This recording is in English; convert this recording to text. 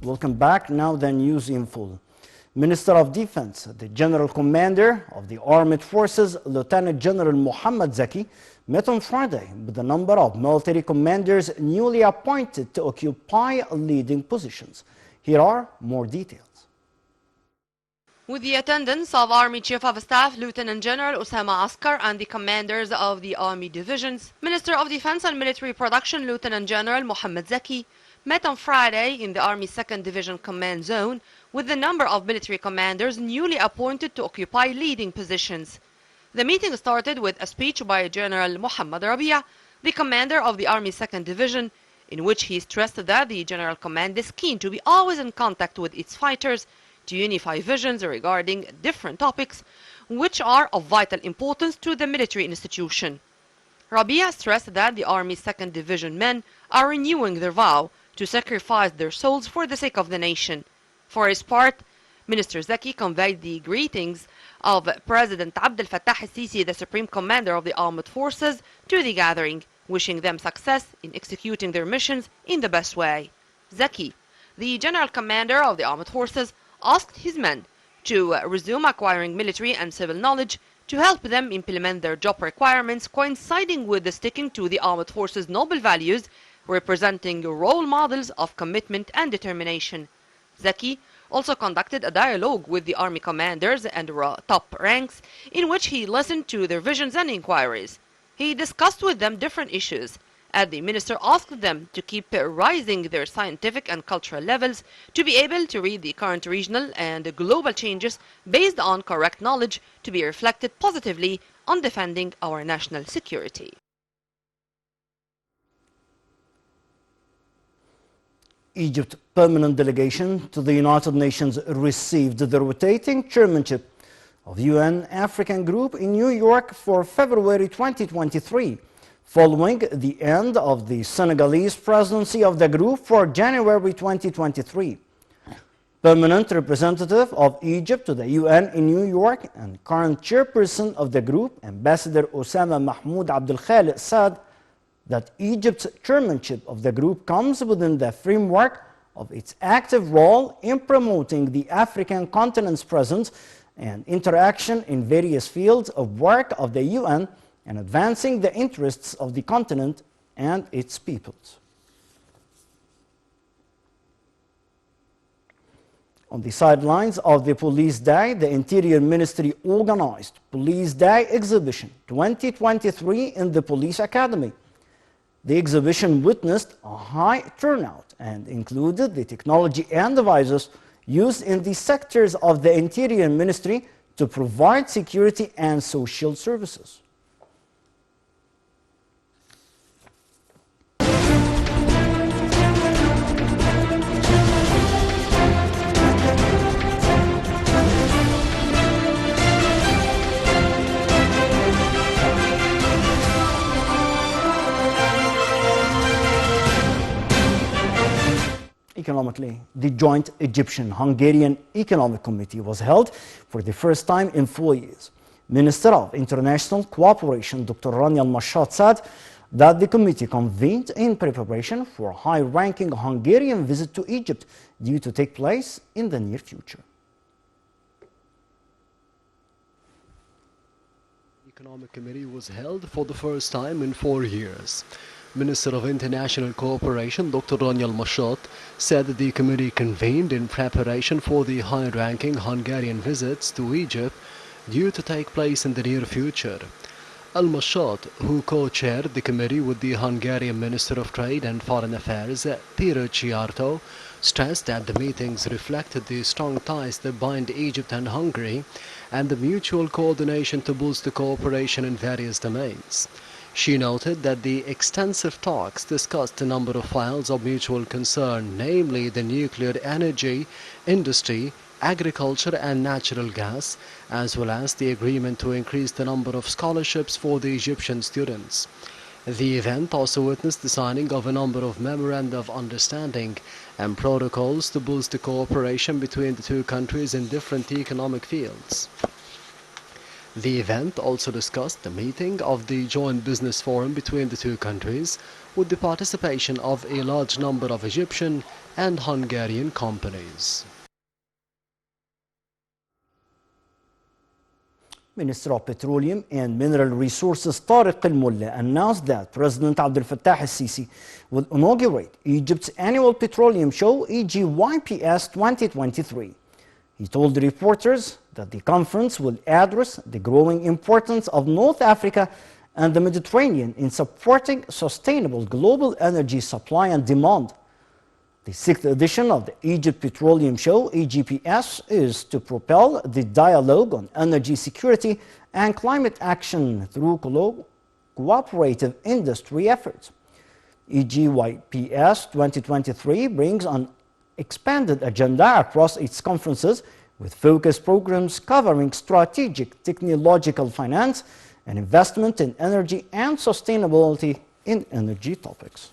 Welcome back. Now the news in full. Minister of Defense, the General Commander of the Armed Forces, Lieutenant General Mohammad Zaki, met on Friday with a number of military commanders newly appointed to occupy leading positions. Here are more details. With the attendance of Army Chief of Staff Lieutenant General Osama Askar and the commanders of the Army divisions, Minister of Defense and Military Production Lieutenant General Mohammad Zaki met on Friday in the Army's 2nd Division Command Zone with the number of military commanders newly appointed to occupy leading positions. The meeting started with a speech by General Muhammad Rabia, the commander of the Army's 2nd Division, in which he stressed that the General Command is keen to be always in contact with its fighters to unify visions regarding different topics which are of vital importance to the military institution. Rabia stressed that the Army's 2nd Division men are renewing their vow to sacrifice their souls for the sake of the nation. For his part, Minister Zaki conveyed the greetings of President Abdel Fattah al-Sisi, the Supreme Commander of the Armed Forces, to the gathering, wishing them success in executing their missions in the best way. Zaki, the General Commander of the Armed Forces, asked his men to resume acquiring military and civil knowledge to help them implement their job requirements, coinciding with the sticking to the Armed Forces' noble values, representing role models of commitment and determination. Zaki also conducted a dialogue with the Army commanders and top ranks in which he listened to their visions and inquiries. He discussed with them different issues, and the minister asked them to keep rising their scientific and cultural levels to be able to read the current regional and global changes based on correct knowledge to be reflected positively on defending our national security. Egypt permanent delegation to the United Nations received the rotating chairmanship of UN African Group in New York for February 2023, following the end of the Senegalese presidency of the group for January 2023. Permanent representative of Egypt to the UN in New York and current chairperson of the group, Ambassador Osama Mahmoud Abdel Khaliq, said that Egypt's chairmanship of the group comes within the framework of its active role in promoting the African continent's presence and interaction in various fields of work of the UN and advancing the interests of the continent and its peoples. On the sidelines of the Police Day, the Interior Ministry organized Police Day Exhibition 2023 in the Police Academy. The exhibition witnessed a high turnout and included the technology and devices used in the sectors of the Interior Ministry to provide security and social services. Economically, the joint Egyptian-Hungarian Economic Committee was held for the first time in 4 years. Minister of International Cooperation Dr. Rania Al-Mashat said that the committee convened in preparation for a high-ranking Hungarian visit to Egypt due to take place in the near future. The Economic Committee was held for the first time in 4 years. Minister of International Cooperation Dr. Rania Al-Mashat said that the committee convened in preparation for the high-ranking Hungarian visits to Egypt due to take place in the near future. Al-Mashat, who co-chaired the committee with the Hungarian Minister of Trade and Foreign Affairs, Peter Csiarto, stressed that the meetings reflected the strong ties that bind Egypt and Hungary and the mutual coordination to boost the cooperation in various domains. She noted that the extensive talks discussed a number of files of mutual concern, namely the nuclear energy, industry, agriculture and natural gas, as well as the agreement to increase the number of scholarships for the Egyptian students. The event also witnessed the signing of a number of memoranda of understanding and protocols to boost the cooperation between the two countries in different economic fields. The event also discussed the meeting of the Joint Business Forum between the two countries, with the participation of a large number of Egyptian and Hungarian companies. Minister of Petroleum and Mineral Resources Tariq Al-Mulla announced that President Abdel Fattah al-Sisi will inaugurate Egypt's annual petroleum show EGYPS 2023. He told the reporters that the conference will address the growing importance of North Africa and the Mediterranean in supporting sustainable global energy supply and demand. The 6th edition of the Egypt Petroleum Show, EGPS, is to propel the dialogue on energy security and climate action through cooperative industry efforts. EGYPS 2023 brings an expanded agenda across its conferences with focused programs covering strategic technological finance and investment in energy and sustainability in energy topics.